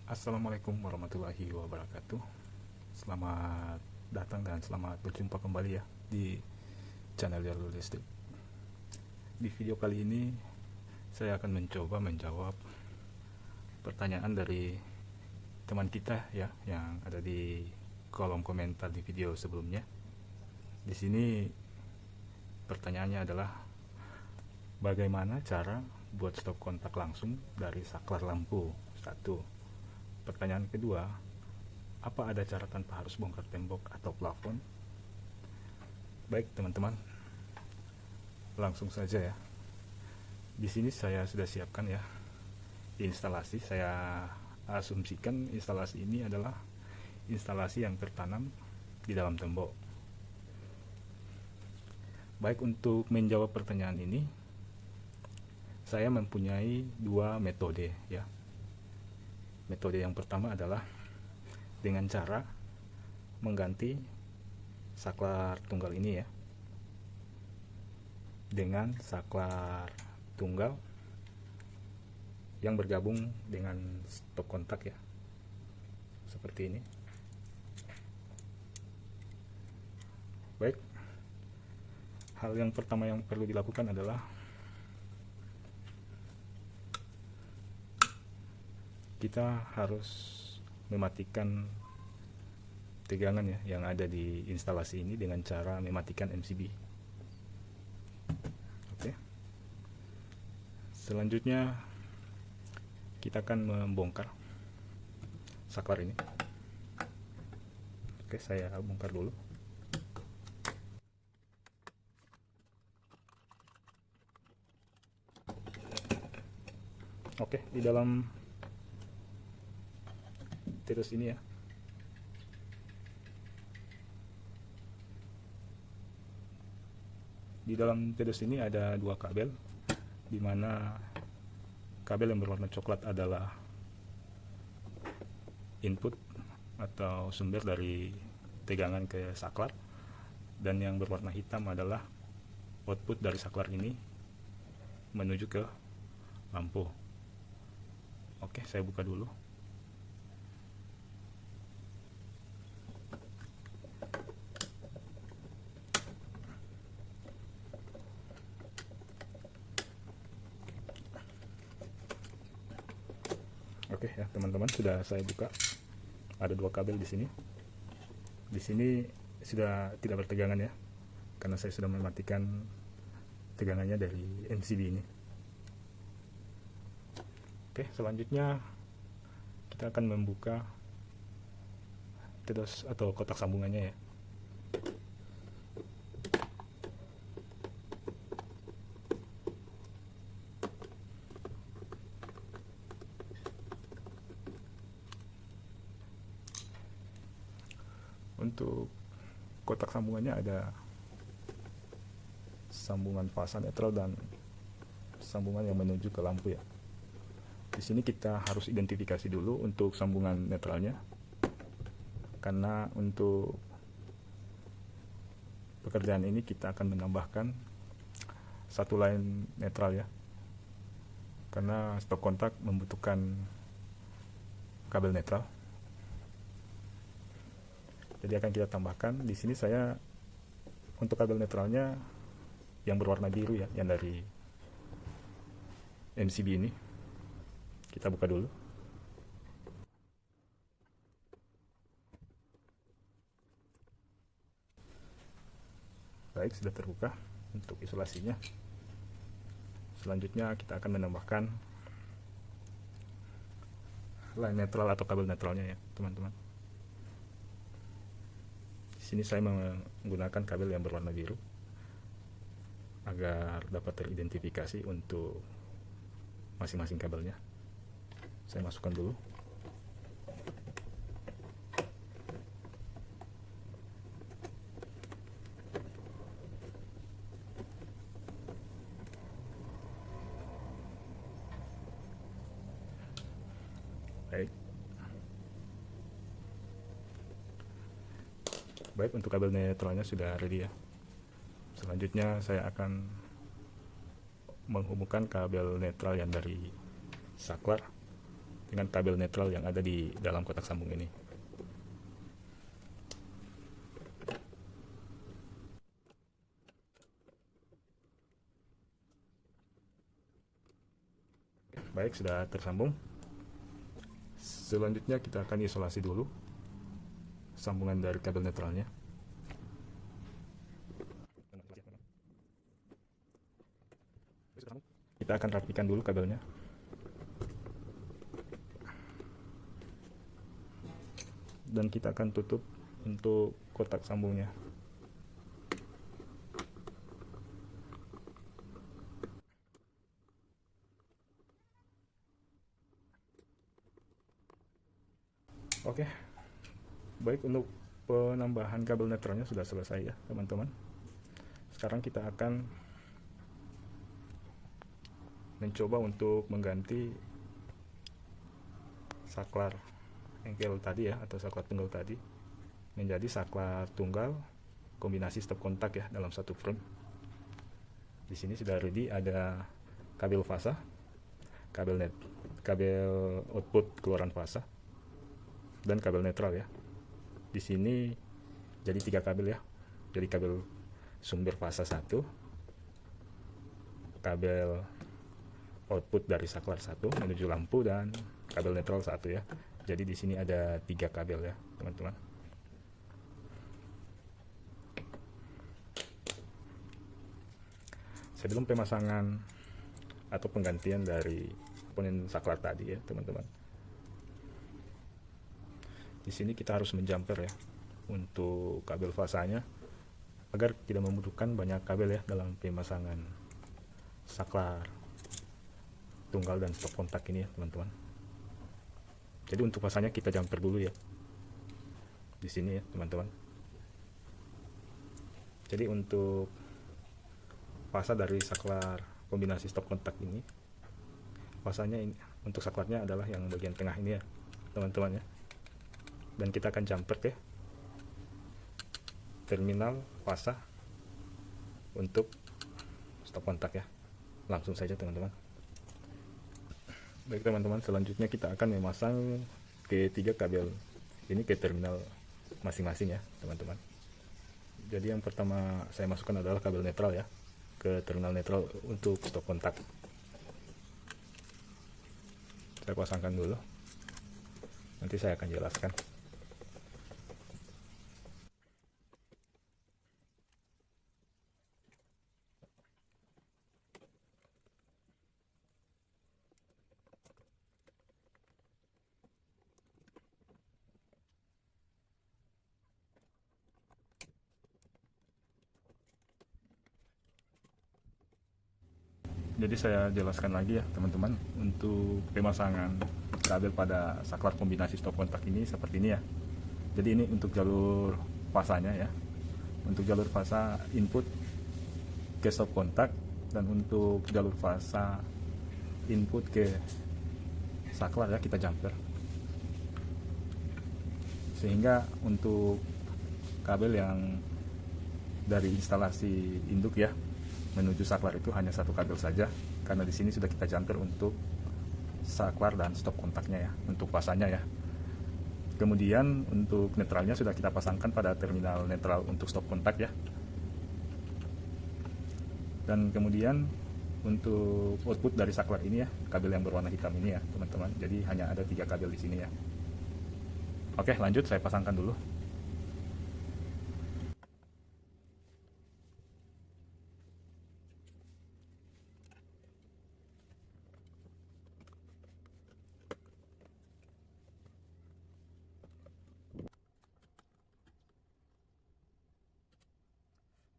Assalamualaikum warahmatullahi wabarakatuh. Selamat datang dan selamat berjumpa kembali ya di channel Jalur Listrik. Di video kali ini saya akan mencoba menjawab pertanyaan dari teman kita ya yang ada di kolom komentar di video sebelumnya. Di sini pertanyaannya adalah bagaimana cara buat stop kontak langsung dari saklar lampu? Satu. Pertanyaan kedua, apa ada cara tanpa harus bongkar tembok atau plafon? Baik teman-teman, langsung saja ya. Di sini saya sudah siapkan ya instalasi. Saya asumsikan instalasi ini adalah instalasi yang tertanam di dalam tembok. Baik, untuk menjawab pertanyaan ini, saya mempunyai dua metode ya. Metode yang pertama adalah dengan cara mengganti saklar tunggal ini ya dengan saklar tunggal yang bergabung dengan stop kontak ya, seperti ini. Baik, hal yang pertama yang perlu dilakukan adalah kita harus mematikan tegangan ya yang ada di instalasi ini dengan cara mematikan MCB. Oke. Selanjutnya kita akan membongkar saklar ini. Oke, saya bongkar dulu. Oke, di dalam terus ini ya, di dalam terus ini ada dua kabel, di mana kabel yang berwarna coklat adalah input atau sumber dari tegangan ke saklar, dan yang berwarna hitam adalah output dari saklar ini menuju ke lampu. Oke, saya buka dulu. Oke ya teman-teman, sudah saya buka. Ada dua kabel di sini. Di sini sudah tidak bertegangan ya, karena saya sudah mematikan tegangannya dari MCB ini. Oke, selanjutnya kita akan membuka terus atau kotak sambungannya ya. Untuk kotak sambungannya ada sambungan fasa netral dan sambungan yang menuju ke lampu ya. Di sini kita harus identifikasi dulu untuk sambungan netralnya, karena untuk pekerjaan ini kita akan menambahkan satu line netral ya, karena stop kontak membutuhkan kabel netral. Jadi akan kita tambahkan di sini. Saya untuk kabel netralnya yang berwarna biru ya, yang dari MCB ini. Kita buka dulu. Baik, sudah terbuka untuk isolasinya. Selanjutnya kita akan menambahkan line netral atau kabel netralnya ya teman-teman. Sini saya menggunakan kabel yang berwarna biru agar dapat teridentifikasi untuk masing-masing kabelnya. Saya masukkan dulu. Baik. Baik, untuk kabel netralnya sudah ready ya. Selanjutnya saya akan menghubungkan kabel netral yang dari saklar dengan kabel netral yang ada di dalam kotak sambung ini. Baik, sudah tersambung. Selanjutnya kita akan isolasi dulu sambungan dari kabel netralnya. Kita akan rapikan dulu kabelnya. Dan kita akan tutup untuk kotak sambungnya. Oke, baik, untuk penambahan kabel netralnya sudah selesai ya teman-teman. Sekarang kita akan mencoba untuk mengganti saklar engkel tadi ya, atau saklar tunggal tadi menjadi saklar tunggal kombinasi stop kontak ya dalam satu frame. Di sini sudah ready, ada kabel fasa, kabel output keluaran fasa, dan kabel netral ya. Di sini jadi 3 kabel ya. Jadi kabel sumber fasa 1, kabel output dari saklar 1 menuju lampu, dan kabel netral 1 ya. Jadi di sini ada 3 kabel ya, teman-teman. Sebelum pemasangan atau penggantian dari komponen saklar tadi ya, teman-teman. Di sini kita harus menjumper ya untuk kabel fasanya agar tidak membutuhkan banyak kabel ya dalam pemasangan saklar tunggal dan stop kontak ini ya, teman-teman. Jadi untuk fasanya kita jumper dulu ya di sini ya, teman-teman. Jadi untuk fasa dari saklar kombinasi stop kontak ini, fasanya ini, untuk saklarnya adalah yang bagian tengah ini ya, teman-teman ya. Dan kita akan jumper ke terminal fasa untuk stop kontak ya. Langsung saja teman-teman. Baik teman-teman, selanjutnya kita akan memasang ketiga kabel ini ke terminal masing-masing ya teman-teman. Jadi yang pertama saya masukkan adalah kabel netral ya, ke terminal netral untuk stop kontak. Saya pasangkan dulu, nanti saya akan jelaskan. Jadi saya jelaskan lagi ya teman-teman, untuk pemasangan kabel pada saklar kombinasi stop kontak ini seperti ini ya. Jadi ini untuk jalur fasanya ya, untuk jalur fasa input ke stop kontak, dan untuk jalur fasa input ke saklar ya kita jumper. Sehingga untuk kabel yang dari instalasi induk ya menuju saklar itu hanya satu kabel saja, karena di sini sudah kita jumper untuk saklar dan stop kontaknya ya, untuk fasanya ya. Kemudian untuk netralnya sudah kita pasangkan pada terminal netral untuk stop kontak ya. Dan kemudian untuk output dari saklar ini ya, kabel yang berwarna hitam ini ya teman-teman. Jadi hanya ada 3 kabel di sini ya. Oke, lanjut, saya pasangkan dulu.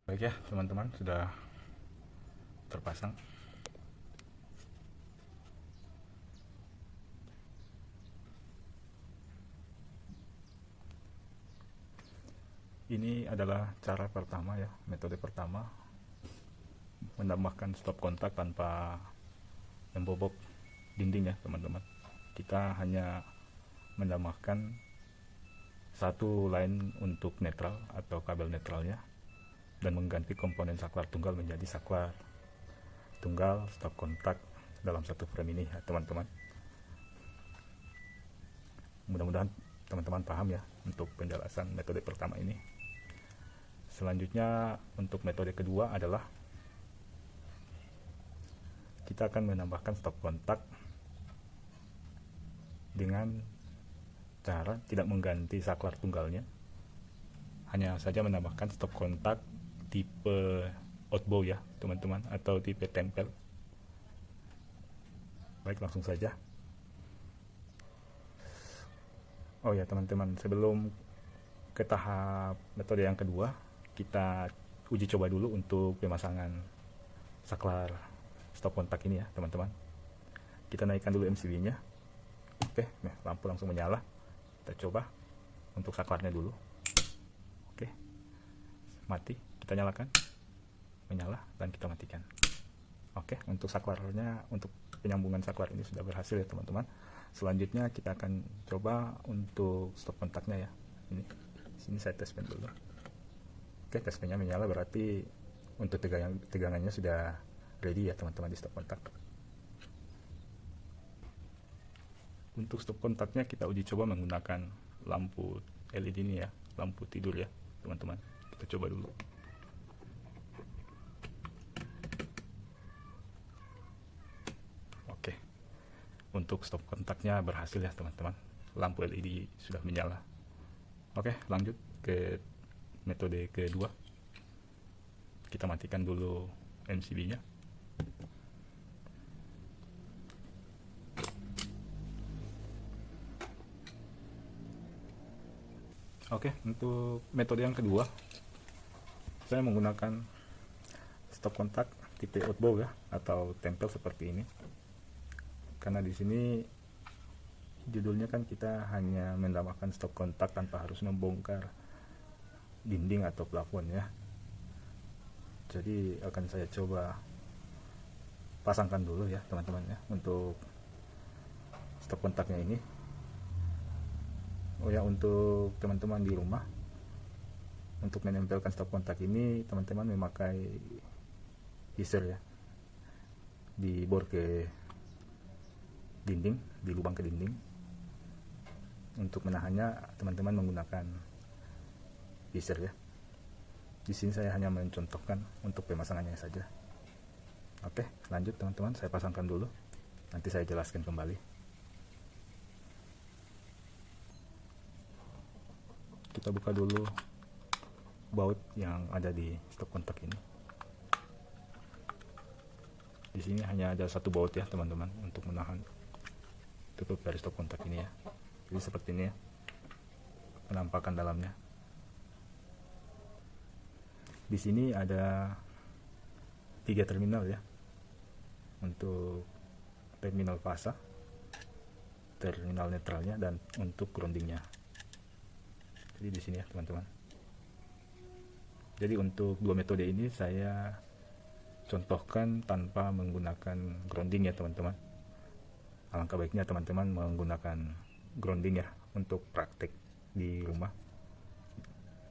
Baik ya teman-teman, sudah terpasang. Ini adalah cara pertama ya, metode pertama menambahkan stop kontak tanpa membobok dinding ya teman-teman. Kita hanya menambahkan satu line untuk netral atau kabel netralnya, dan mengganti komponen saklar tunggal menjadi saklar tunggal stop kontak dalam satu frame ini ya teman-teman. Mudah-mudahan teman-teman paham ya untuk penjelasan metode pertama ini. Selanjutnya untuk metode kedua adalah kita akan menambahkan stop kontak dengan cara tidak mengganti saklar tunggalnya, hanya saja menambahkan stop kontak tipe outbow ya teman-teman, atau tipe tempel. Baik, langsung saja. Oh ya teman-teman, sebelum ke tahap metode yang kedua, kita uji coba dulu untuk pemasangan saklar stop kontak ini ya teman-teman. Kita naikkan dulu MCB nya. Oke, nah, lampu langsung menyala. Kita coba untuk saklarnya dulu. Oke, mati. Kita nyalakan, menyala, dan kita matikan. Oke, untuk saklarnya, untuk penyambungan saklar ini sudah berhasil ya teman-teman. Selanjutnya kita akan coba untuk stop kontaknya ya. Ini, sini saya tes pen dulu. Oke, tes pennya menyala, berarti untuk tegangannya sudah ready ya teman-teman di stop kontak. Untuk stop kontaknya kita uji coba menggunakan lampu LED ini ya, lampu tidur ya teman-teman. Kita coba dulu. Oke, untuk stop kontaknya berhasil ya teman-teman, lampu LED sudah menyala. Oke, lanjut ke metode kedua. Kita matikan dulu MCB nya. Oke, untuk metode yang kedua saya menggunakan stop kontak tipe outbow ya, atau tempel seperti ini. Karena di sini judulnya kan kita hanya menambahkan stop kontak tanpa harus membongkar dinding atau plafon ya. Jadi akan saya coba pasangkan dulu ya teman-teman ya untuk stop kontaknya ini. Oh ya, untuk teman-teman di rumah, untuk menempelkan stop kontak ini teman-teman memakai hisser ya, dibor ke dinding, di lubang ke dinding. Untuk menahannya teman-teman menggunakan hisser ya. Di sini saya hanya mencontohkan untuk pemasangannya saja. Oke, lanjut teman-teman, saya pasangkan dulu, nanti saya jelaskan kembali. Kita buka dulu baut yang ada di stop kontak ini. Di sini hanya ada satu baut ya teman-teman untuk menahan tutup dari stop kontak ini ya. Jadi seperti ini ya penampakan dalamnya. Di sini ada 3 terminal ya, untuk terminal fasa, terminal netralnya, dan untuk groundingnya. Jadi di sini ya teman-teman. Jadi untuk dua metode ini saya contohkan tanpa menggunakan grounding ya teman-teman. Alangkah baiknya teman-teman menggunakan grounding ya untuk praktek di rumah,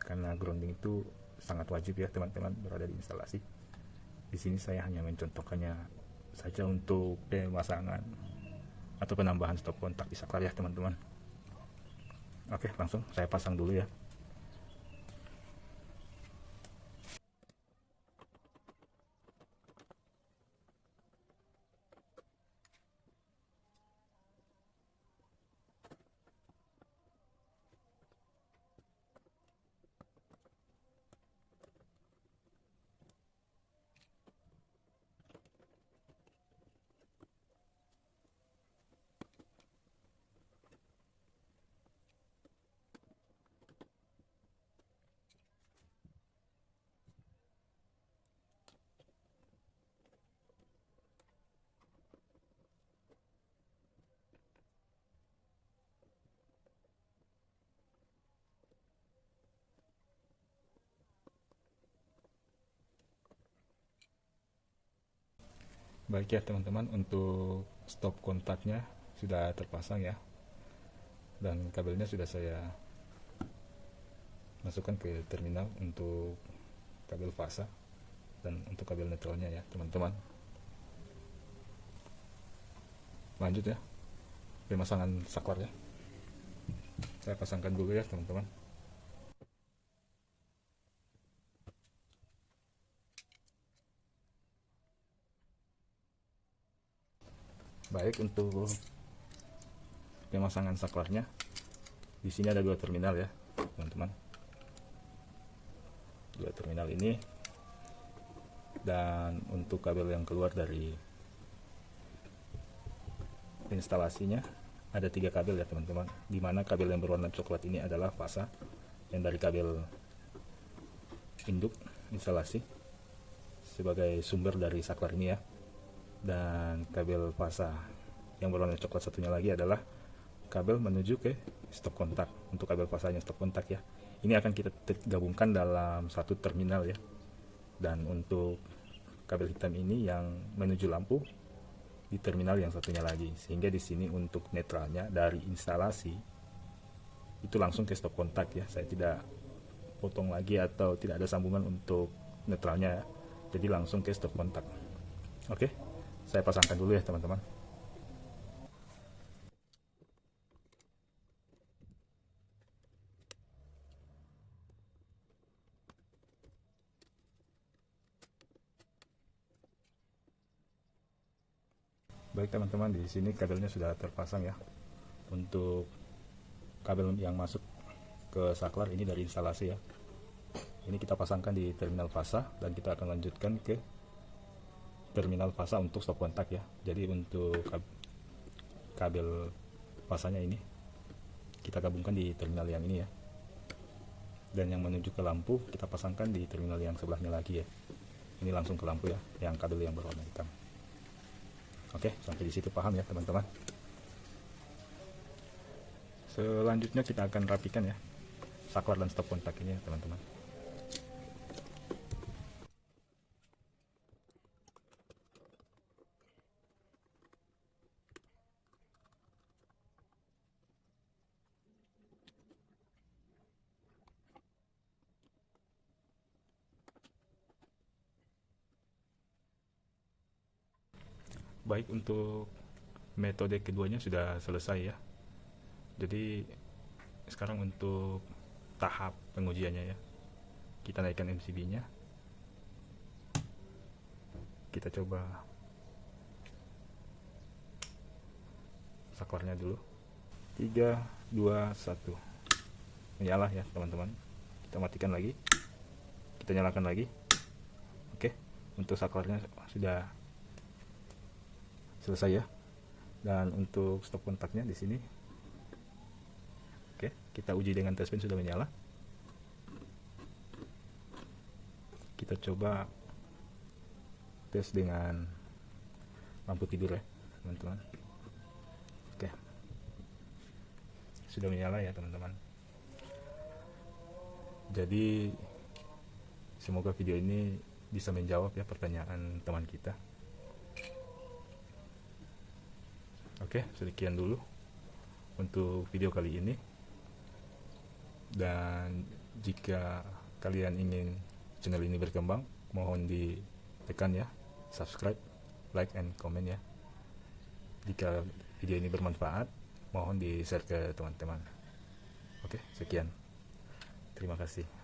karena grounding itu sangat wajib ya teman-teman berada di instalasi. Di sini saya hanya mencontohkannya saja untuk pemasangan atau penambahan stop kontak di saklar ya teman-teman. Oke, langsung saya pasang dulu ya. Baik ya teman-teman, untuk stop kontaknya sudah terpasang ya, dan kabelnya sudah saya masukkan ke terminal untuk kabel fasa dan untuk kabel netralnya ya teman-teman. Lanjut ya pemasangan saklar ya. Saya pasangkan dulu ya teman-teman. Baik, untuk pemasangan saklarnya, di sini ada dua terminal ya teman-teman, dua terminal ini, dan untuk kabel yang keluar dari instalasinya ada 3 kabel ya teman-teman, dimana kabel yang berwarna coklat ini adalah fasa yang dari kabel induk instalasi sebagai sumber dari saklar ini ya, dan kabel fasa yang berwarna coklat satunya lagi adalah kabel menuju ke stop kontak. Untuk kabel fasanya stop kontak ya, ini akan kita gabungkan dalam satu terminal ya. Dan untuk kabel hitam ini yang menuju lampu di terminal yang satunya lagi, sehingga di sini untuk netralnya dari instalasi itu langsung ke stop kontak ya. Saya tidak potong lagi atau tidak ada sambungan untuk netralnya, jadi langsung ke stop kontak. Oke, saya pasangkan dulu ya teman-teman. Baik teman-teman, di sini kabelnya sudah terpasang ya. Untuk kabel yang masuk ke saklar ini dari instalasi ya. Ini kita pasangkan di terminal fasa dan kita akan lanjutkan ke terminal fasa untuk stop kontak ya. Jadi untuk kabel fasanya ini kita gabungkan di terminal yang ini ya. Dan yang menuju ke lampu kita pasangkan di terminal yang sebelahnya lagi ya. Ini langsung ke lampu ya, yang kabel yang berwarna hitam. Oke, sampai di situ paham ya teman-teman. Selanjutnya kita akan rapikan ya saklar dan stop kontak ini ya teman-teman. Baik, untuk metode keduanya sudah selesai ya. Jadi sekarang untuk tahap pengujiannya ya, kita naikkan MCB nya, kita coba saklarnya dulu. 3, 2, 1 menyala ya teman-teman. Kita matikan lagi, kita nyalakan lagi. Oke, untuk saklarnya sudah selesai ya. Dan untuk stop kontaknya di sini, oke, kita uji dengan tes pen sudah menyala. Kita coba tes dengan lampu tidur ya teman-teman. Oke, sudah menyala ya teman-teman. Jadi semoga video ini bisa menjawab ya pertanyaan teman kita. Oke, sekian dulu untuk video kali ini. Dan jika kalian ingin channel ini berkembang, mohon ditekan ya subscribe, like, and comment ya. Jika video ini bermanfaat, mohon di share ke teman-teman. Oke, sekian, terima kasih.